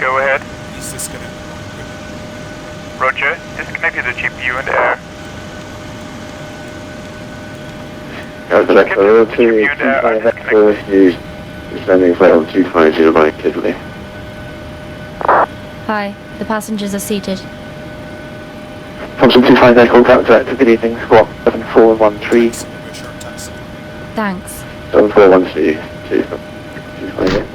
go ahead. He's disconnected. Roger, disconnected the GPU and air. Gatwick, descending flight on 250 by Gatwick. Hi, the passengers are seated. Thompson 25 Echo, Gatwick, good evening, squawk 7413. Thanks. 7413, 258.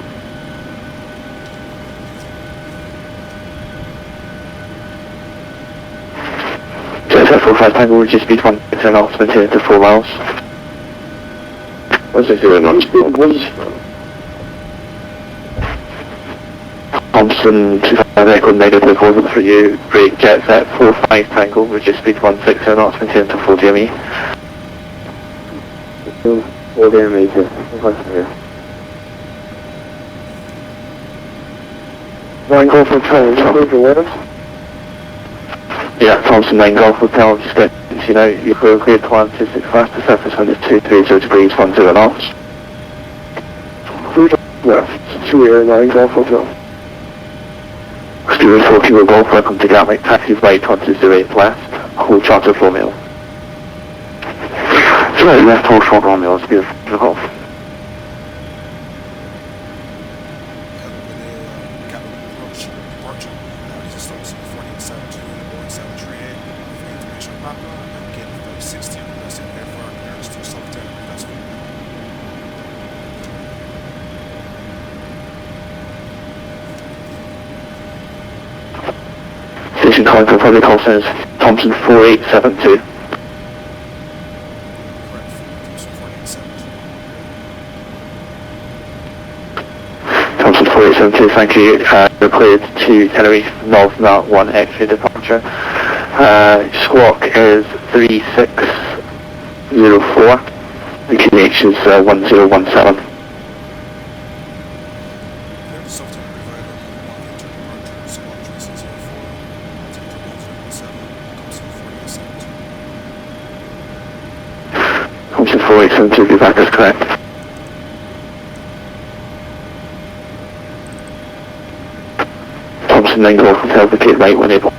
Jet 45 Tango, will just be 1 10 off, maintain to 4 miles. What's it doing on? Thompson 25 Echo, negative over for you, break jet set 45 Tango, reduce speed 160 knots, maintain to 4 DME. 4 DME, Nine Golf Hotel, yeah, Thompson 9 Golf Hotel, just get you know, you're cleared to land 265 to surface under 230 degrees, 10 knots. Food left, 2 Air 9 Golf Hotel. Stuart 4 Kilo Golf, welcome to Gatwick, taxi right 128 left, hold charter 4 mil. Right, left hold short 1 mil, speed of Golf. Station calling for public call centers, Thompson 4872. Thompson 4872, thank you. You're cleared to Tenerife, North Nat 1 X-ray departure. Squawk is 3604. The QH is 1017. Thompson 4872, be back as correct. Thompson 9 Golf Hotel, vacate right when able.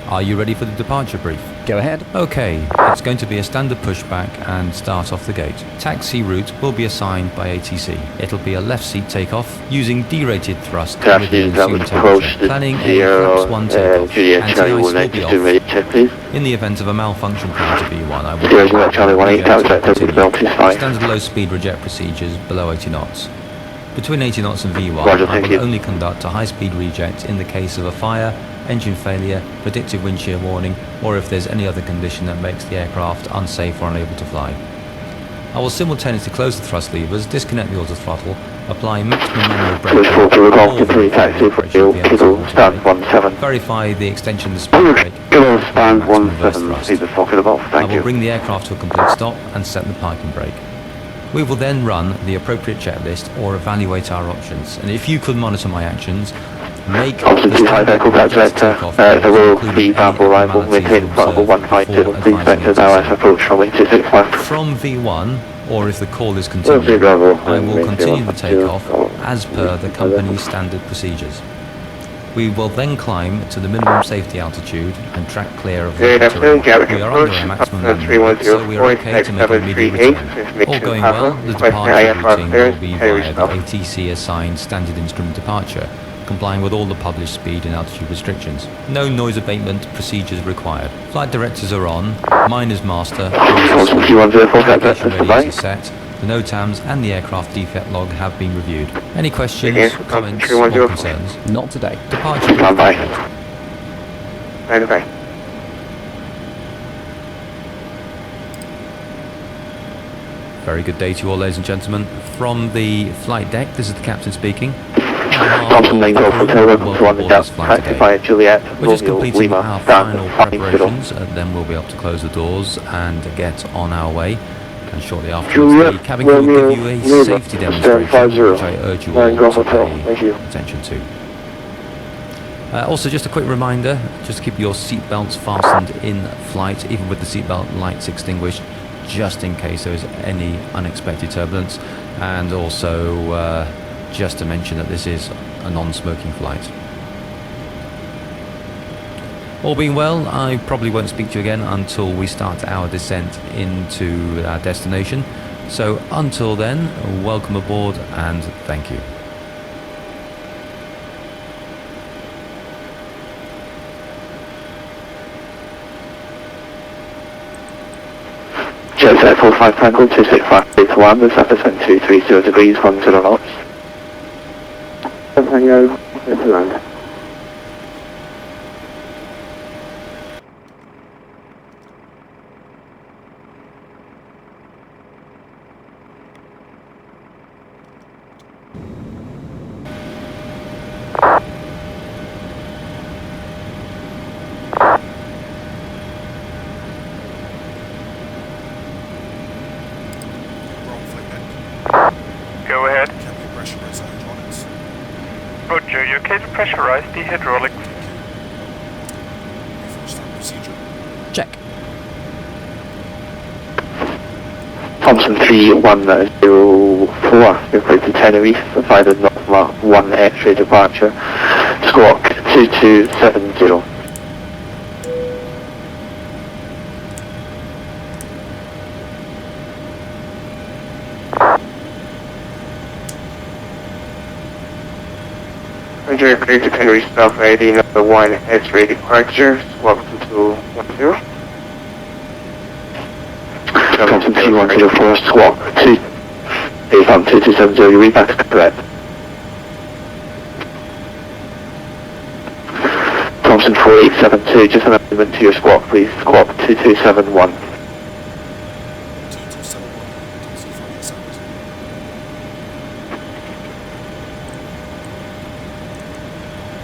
Are you ready for the departure brief? Go ahead. Okay, it's going to be a standard pushback and start off the gate. Taxi route will be assigned by ATC. It'll be a left seat takeoff using derated thrust with the ensuing temperature. Planning a flaps 1 takeoff. Anti-ice will be off. In the event of a malfunction prior to V1, I will standard low speed reject procedures below 80 knots. Between 80 knots and V1, I will only conduct a high-speed reject in the case of a fire, engine failure, predictive wind shear warning, or if there's any other condition that makes the aircraft unsafe or unable to fly. I will simultaneously close the thrust levers, disconnect the auto throttle, apply maximum manual braking, verify the extension of the speed brake, and reverse thrust. I will bring the aircraft to a complete stop and set the parking brake. We will then run the appropriate checklist or evaluate our options, and if you could monitor my actions, make the standard takeoff there will be arrival, maintain flight 152, please vector now as approach runway 265. From V1, or if the call is continued, I will continue the takeoff as per the company's standard procedures. We will then climb to the minimum safety altitude and track clear of the terrain. We are under our maximum landing weight, so we are okay to make an immediate return. All going well, the departure routing will be via the ATC assigned standard instrument departure, complying with all the published speed and altitude restrictions. No noise abatement procedures required. Flight directors are on, mine is master, navigation ready is set, the NOTAMs and the aircraft defect log have been reviewed. Any questions, comments or concerns? Not today. Departure. Bye. Very good day to you all, ladies and gentlemen. From the flight deck, this is the captain speaking. Thompson 9 Golf Hotel, welcome to London, taxify Juliet, we're just completing our final preparations, then we'll be able to close the doors and get on our way. And shortly afterwards, the cabin crew will give you a safety demonstration, which I urge you all to pay attention to. Also, just a quick reminder, just keep your seatbelts fastened in flight, even with the seatbelt lights extinguished, just in case there is any unexpected turbulence. And also, just to mention that this is a non-smoking flight. All being well, I probably won't speak to you again until we start our descent into our destination. So until then, welcome aboard and thank you. Jet 45 Tango 265 1, the surface wind 230 degrees, 10 knots. Tango, it's land. Go ahead. Roger, you okay to pressurize the hydraulics? Check. Thompson 3104, you're clear to Tenerife, via the North 1 X-ray departure, squawk 2270. Roger, you're clear to Tenerife South ready, number 1 X-ray departure, squawk 2210. Thompson 3104, squawk 2270, you read back correct. Thompson 4872, just an amendment to your squawk please, squawk 2271.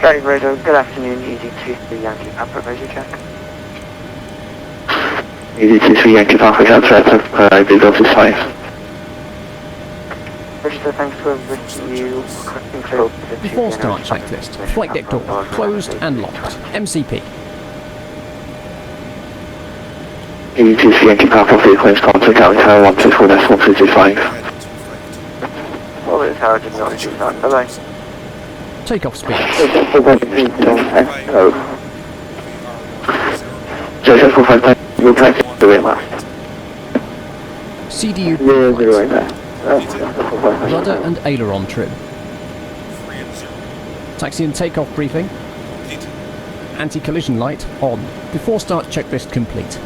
Okay, Roger, good afternoon, ED23 Yankee Papa, Roger check. ED23 Yankee Papa, that's right, I believe office 5. Roger, thanks for you. Before start checklist. Flight deck door closed and locked. MCP. ED23 Yankee Papa, for your claims contact, Galley Tower 124.125. Well, it's Howard, just not too far, bye-bye. Takeoff speed. CDU rudder and aileron trim. Taxi and takeoff briefing. Anti-collision light on. Before start checklist complete.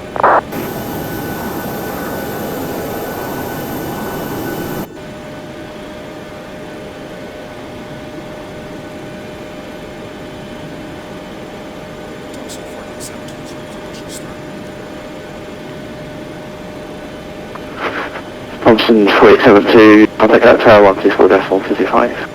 Thompson 4872, contact that tower 124.125.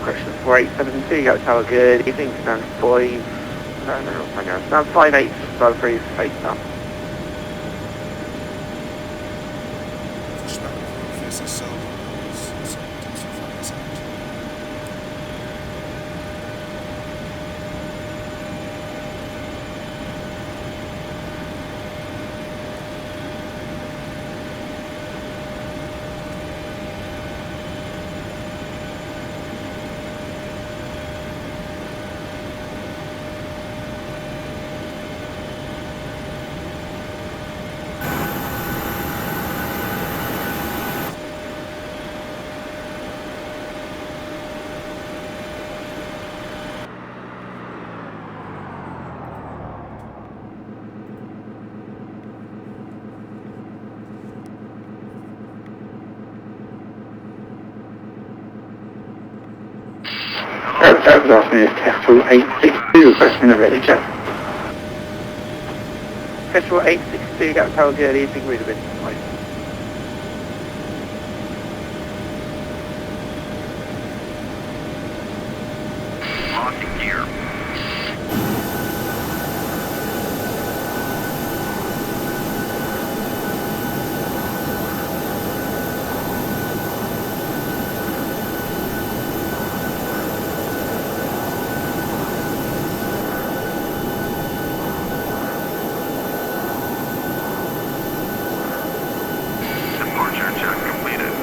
Question 4872, you got tower good evening, stand 5, stand 58, stand 3, 8 now. That was asking is Kestrel 862 requesting a ready check. Kestrel 862, Gatwick Tower, good evening, read a bit. Locking gear. Departure check completed.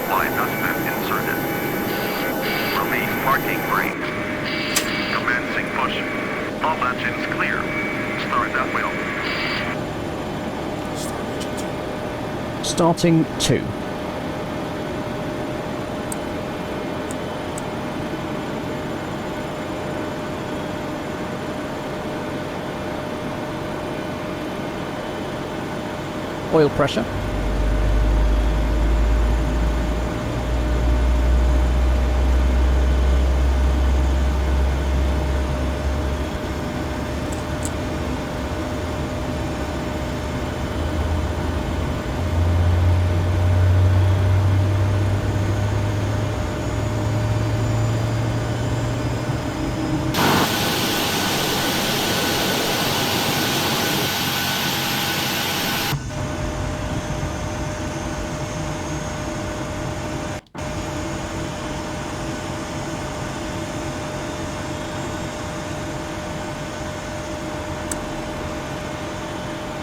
Line has been inserted. Release parking brake. Commencing push. All engines clear. Start that wheel. Starting 2. Oil pressure.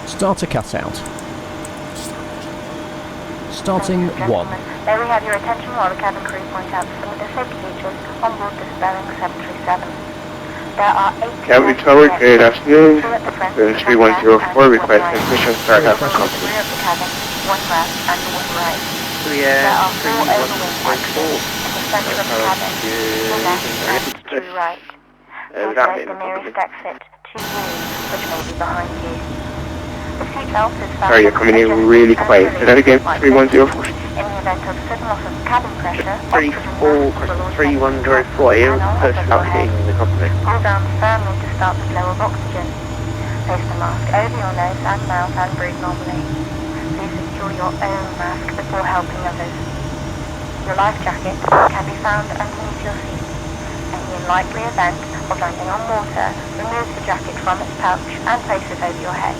Starter cutout. Starting 1. May we have your attention while the cabin crew point out some of the safety features on board this Boeing 737. There are 8 Gatwick Tower, good afternoon. 310 request transmission start out for the rear of the cabin, 1 left and 1 right. There are 4 overwing exits in the center of the cabin, to left and to right. Please note the nearest exit to you, which may be behind you. The seatbelt is fastened. Sorry, you're coming in really quiet. Say that again, 3104. In the event of sudden loss of cabin pressure, 3105, push out hitting the cockpit. pull down firmly to start the flow of oxygen. Place the mask over your nose and mouth and breathe normally. Please secure your own mask before helping others. Your life jacket can be found underneath your seat. In the unlikely event of landing on water, remove the jacket from its pouch and place it over your head.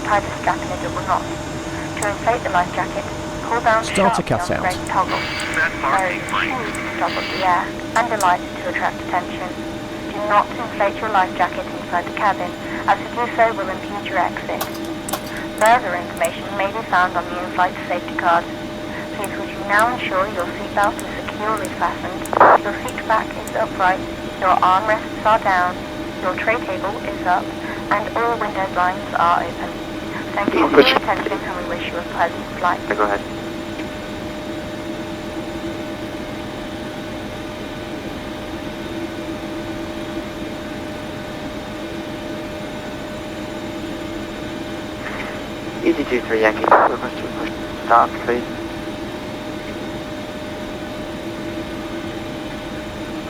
Tie the strap in a double knot. To inflate the life jacket, pull down Starter sharply on the cutout. brake toggle. Very choose to stop up the air and the light to attract attention. Do not inflate your life jacket inside the cabin, as to do so will impede your exit. Further information may be found on the in-flight safety card. Please would you now ensure your seatbelt is securely fastened, your seat back is upright, your armrests are down, your tray table is up, and all window blinds are open. Thank you for your attention and we wish you a pleasant flight. Go ahead. Easy 23 Yankee, request to push start, please.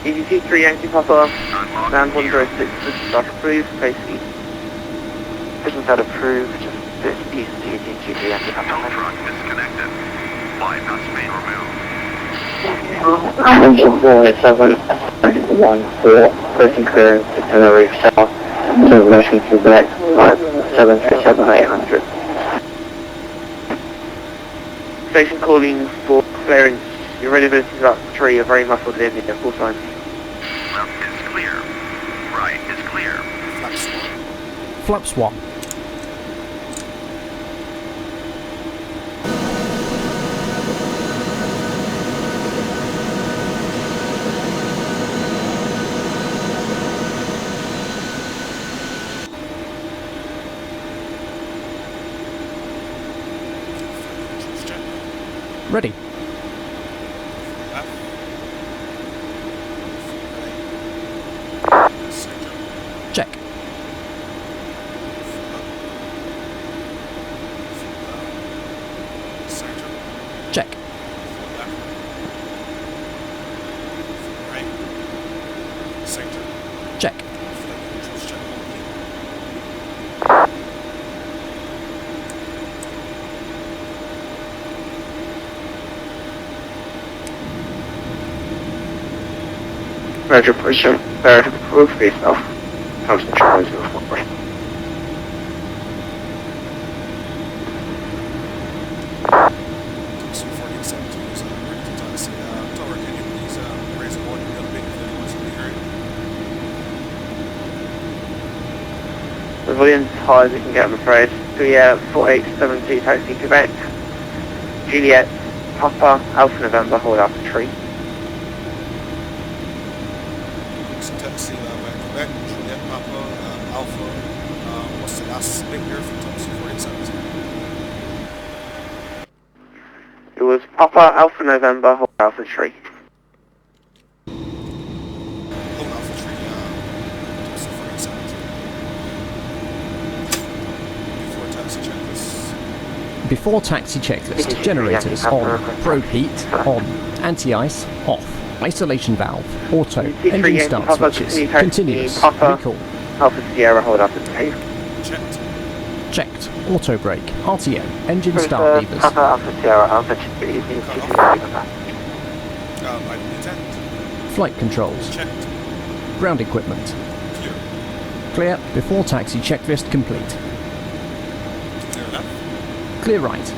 Easy 23 Yankee, Papa, land 106, push start, please, face east. Business out approved, just this east, Easy 23 Yankee, Tow Papa. truck disconnected. Bypass main removed. Engine 4714, person clearance to Tenerife South, transmission to the next 737-800. Station calling for clearance. Your readiness is about 3, you're very muffled in here, full time. Left is clear. Right is clear. Flaps 1. Ready. Check. Check. Roger, position. Bear proof for yourself. Thompson Charlie 04. TOMSON 4872 is ready to taxi. Tower, can you please raise the volume a little bit if anyone's in the area? The volume's as high as we can get, I'm afraid. 4872 taxi Quebec. Juliet, Papa, Alpha November, hold out the tree. So taxi by Quebec, Juliet, Papa, Alpha. What's the last bit here from TOMSON 4872? It was Papa, Alpha November, hold out the tree. Hold Alpha tree, TOMSON 4872. Before taxi checklist. Before taxi checklist, generators on, probe heat on, anti-ice off, isolation valve, auto, engine start switches, continuous, recall. Alpha Sierra, hold out the tree. Checked. Checked, auto brake, RTO, engine start levers. Papa, Alpha Sierra, Alpha Chili, Item intent. Flight controls. Checked. Ground equipment. Clear. Clear, before taxi checklist complete. Clear left. Clear right.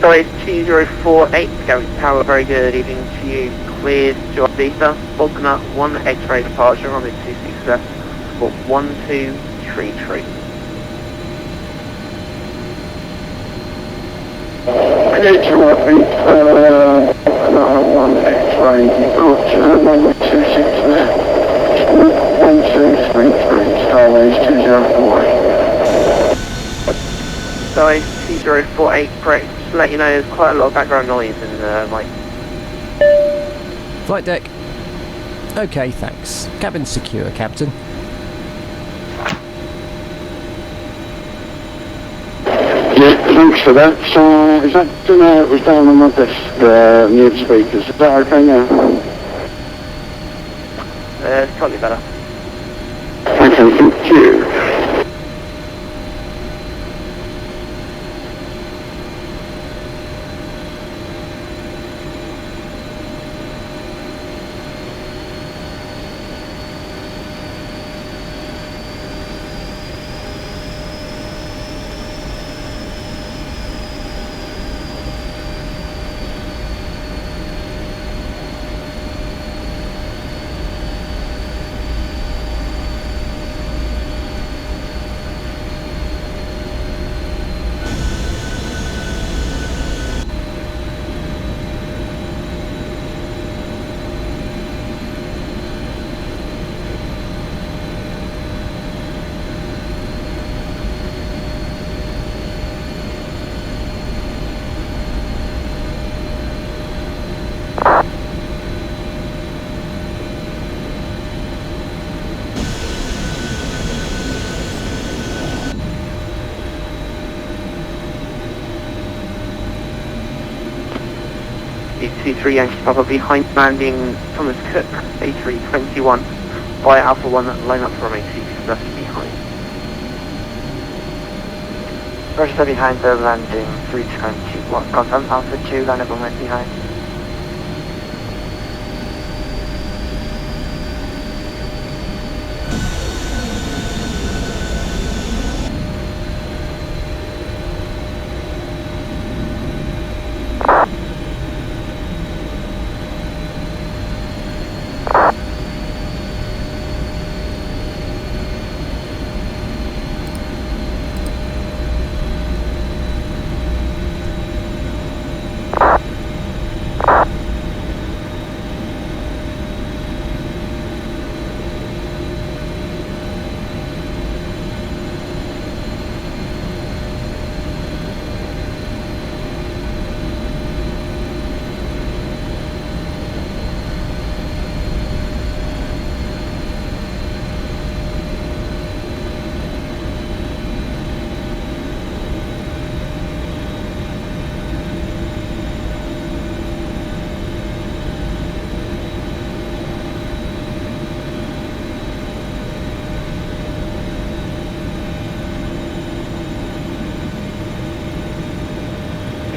Sorry, 2048, Gatwick Tower, very good evening to you. Cleared to Ibiza, Bogner, 1 X-ray departure on the 26 left, for 1233. One X-ray departure, number 26 left, 1233, Starways 204. Sorry, 2048, correct. Just to let you know, there's quite a lot of background noise in my... Flight deck. Okay, thanks. Cabin secure, Captain. Yeah, thanks for that. So, is that, it was down on my desk, near the speakers. Is that okay now? it's probably better. Okay, thank you. A23 Yankee Papa behind landing Thomas Cook, A321, by Alpha 1, line up for me, 6 left behind. Roger, behind the landing, 320, what, confirm, Alpha 2, line up on right behind.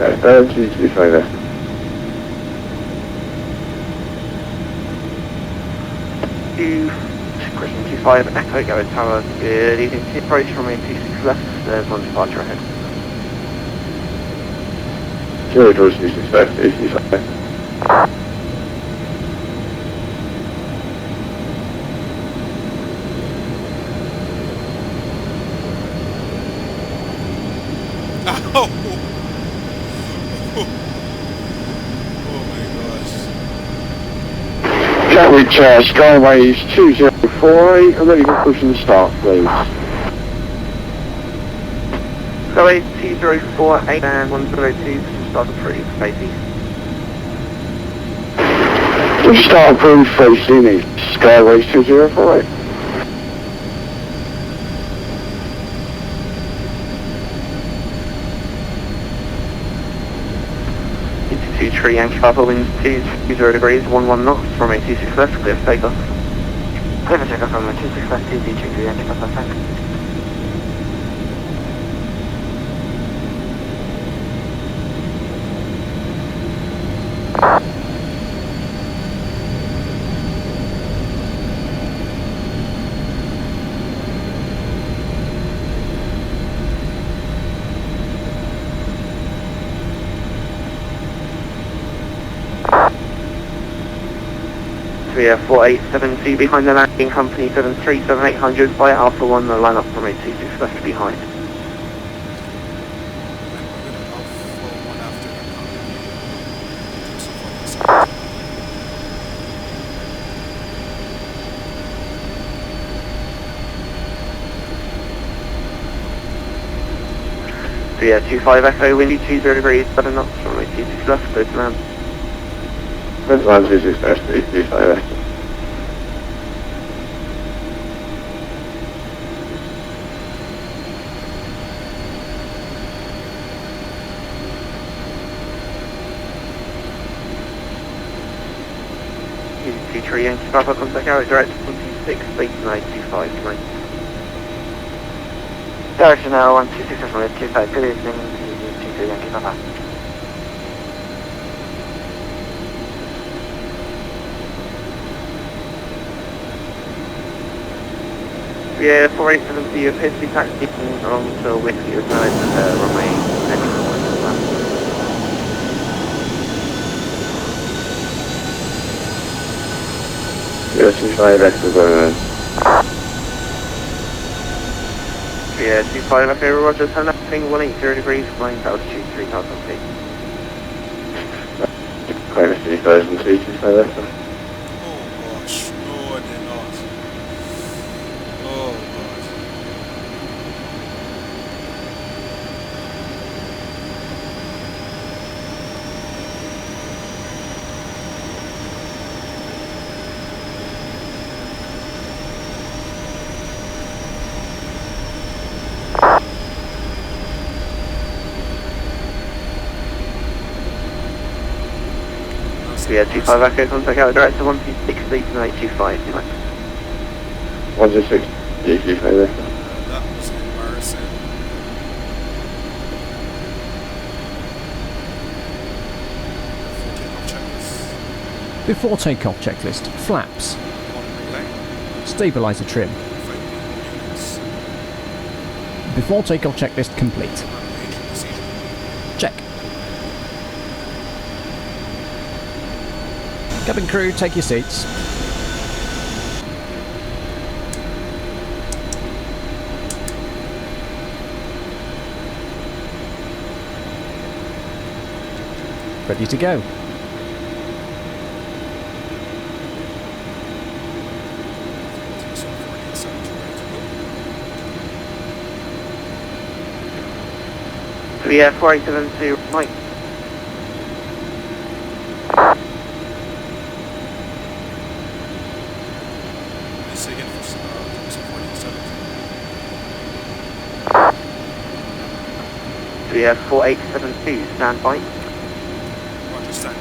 Okay, please be fine there. Question 25, Echo, go at tower, good evening, approach from main 26 left, there's one departure ahead. 0 doors 26 left, 85. Oh my gosh. Gatwick Skyways 2048, I'm ready for pushing the start, please. Skyway 2048 and 102 to start approved, Spacey. Push start approved facing east, Skyways 2048. Into 2 Yankee Papa, winds 20 degrees, 11 knots, from 26 left, clear for takeoff. Clear for takeoff from 26 left, 2 Yankee Papa, thanks. Yeah, 4872 behind the landing, company 737-800, fire Alpha 1, the line up from 826 left behind. So yeah, 25 Echo, windy 20 degrees, 7 knots from 826 left, clear to land. That's 126 left, 85 left. T3 Yankee Papa, contact out, direct 126, base 925 tonight. Direction now 126, 25, good evening, T3 Yankee Papa. Yeah, 4870, you appear to be taxiing along to Whiskey with no runway ending. Yeah, 25 left to go around. Yeah, 25 okay, roger, turn left, ping 180 degrees, flying to altitude 3000 feet. Quite a few thousand feet, 25 left. Oh gosh, no I did not. Oh god. Yeah, 25 Echo, contact out, direct to 126, base 925 tonight. 126, 85 left. That was embarrassing. Before takeoff checklist, flaps. Stabilizer trim. Before takeoff checklist complete. Check. Cabin crew, take your seats. Ready to go. Yeah, 4872, Mike. Yeah, 4872, stand by. Roger, stand.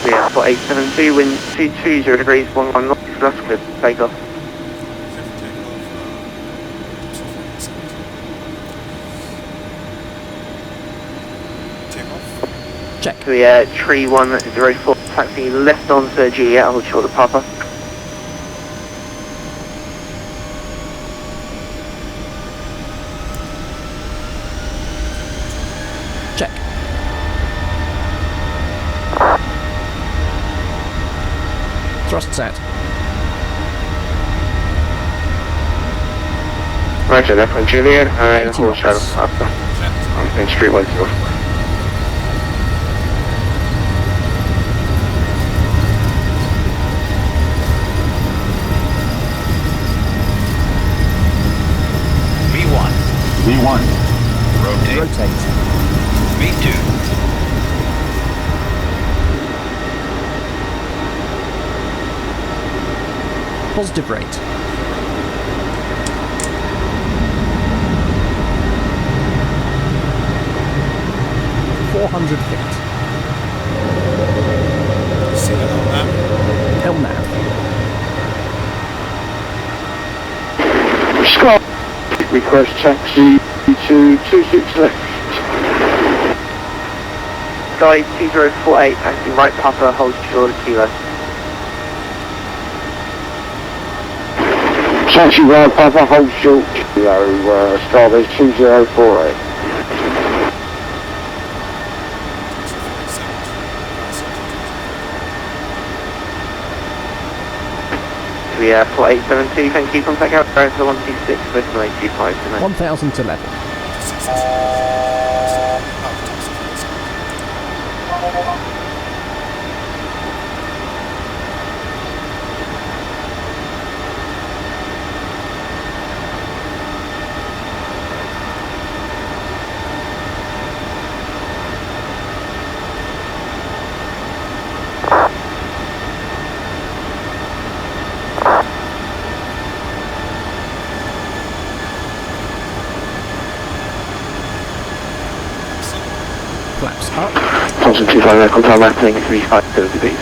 Yeah, 4872, wind 220 degrees, 11 knots, that's good, take off. Check. Yeah, tree 104, taxi left onto Juliet, hold short of Papa. Check. Thrust set. Roger, left on Juliet, and hold shadow after. And street 104. V1. Rotate. V2. Positive rate. ...400 feet. See that on that? LNAV. Scott, request taxi to 26 left. Sky 2048, acting right Papa, hold short of Kilo. Taxi right Papa, hold short. Kilo, Starbase 2048. Yeah, 4872, thank you, contact out to the 126 with 925 tonight. 1000 to level. Flaps up. Thompson 25, contact mapping 357 degrees.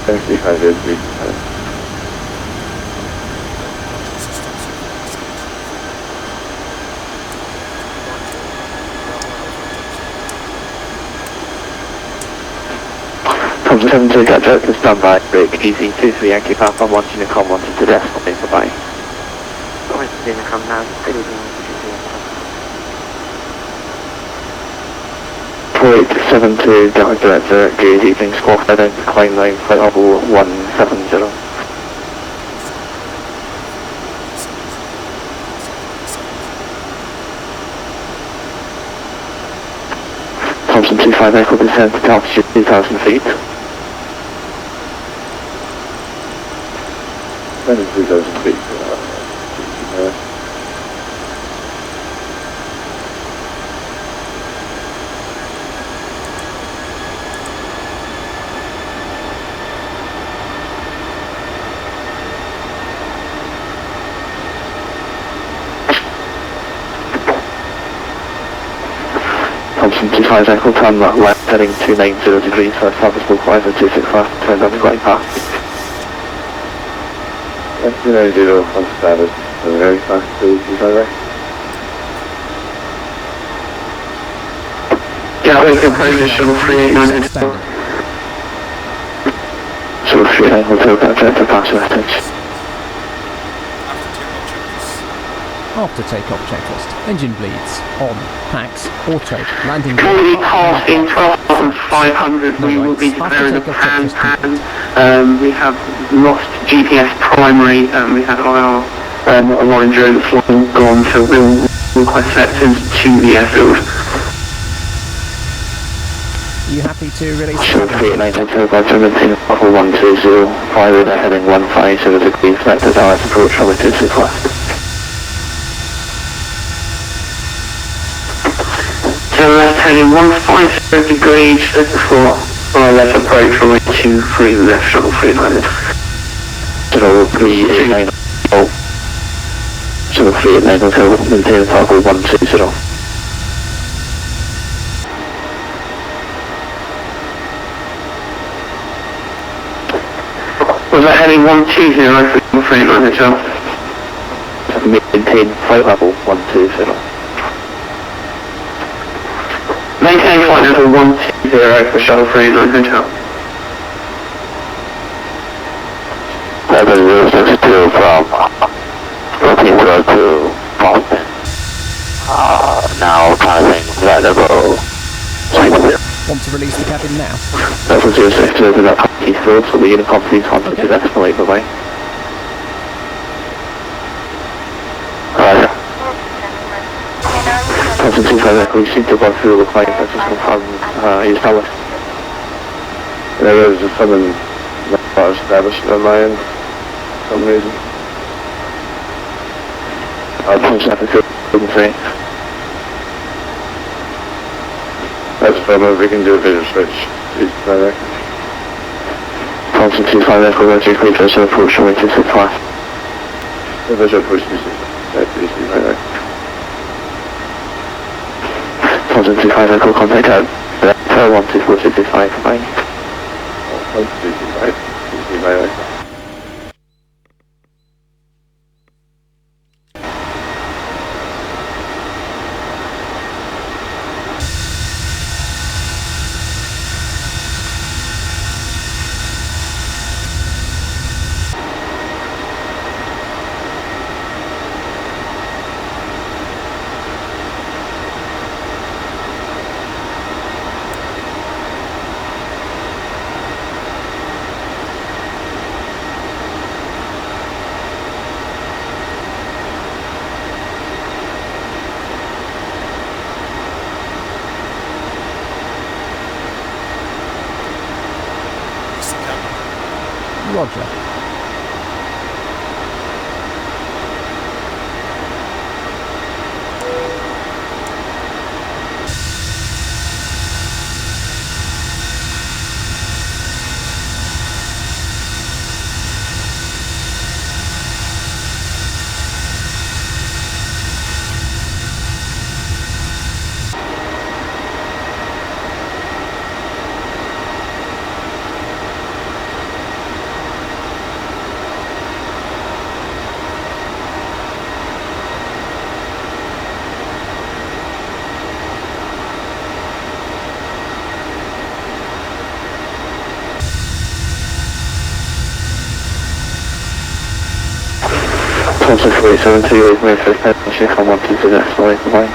35 degrees. Thompson 72, got jerk and standby, break easy, 23 Yankee Papa, wanting to come, wanting to decimal, bye. Wanting to come now, good evening. 4872, Gatwick Director, good evening, squawk heading, climb line, flight level 170. Thompson 25, echo descent to altitude 2,000 feet. That is 2,000 feet. Thompson 25 Echo, turn left heading 290 degrees, first harvest localizer 265, turn down the glide path. 290 on starboard, very fast to 25 Echo. Gatwick approach shuttle 389 shuttle 39 hotel contact to pass message. After takeoff checklist. Engine bleeds. On. Packs. Auto. Landing. Currently passing 12,500. We will be declaring the pan. We have lost GPS primary. We have our orange road flying gone, so we'll request sectors to the airfield. Are you happy to release Sure, 389 hotel by 17, Papa 120, pilot heading 150 degrees, sectors RS approach relative to class. So left heading 150 degrees for our left approach from 223 left shuttle 390. Shuttle 389, oh. Shuttle 389 hotel, maintain Papa 120. Was that heading 120 for 390 hotel? Maintain flight level 120. Maintain flight level 120 for shuttle 390 hotel. 7062 from 1402 Boston. Now passing flight level 60. Want to release the cabin now? Level 06 to open up Heathrow, so the unit company's contact is escalate, bye-bye. Roger. Thompson 25 Echo, you seem to have gone through the client, that's just confirmed, he's Dallas. There is just something not established on my end, for some reason. I'll punch that to say. That's fine, if we can do a vision switch, he's direct. Thompson 25 Echo, Roger, clear for approach away to 65. The visual push is direct. Thompson 25 Echo, contact out. 12465, bye. 165, 65. Roger. Thompson 47 to you, move for the penalty, come on to the next line, bye.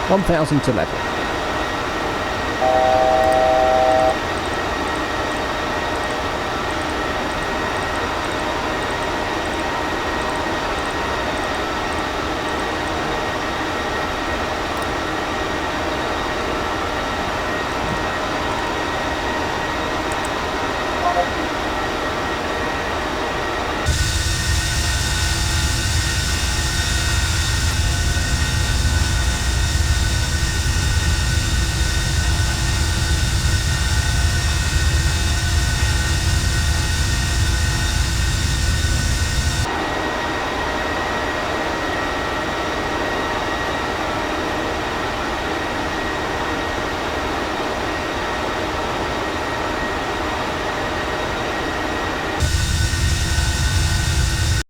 $1,000 to level.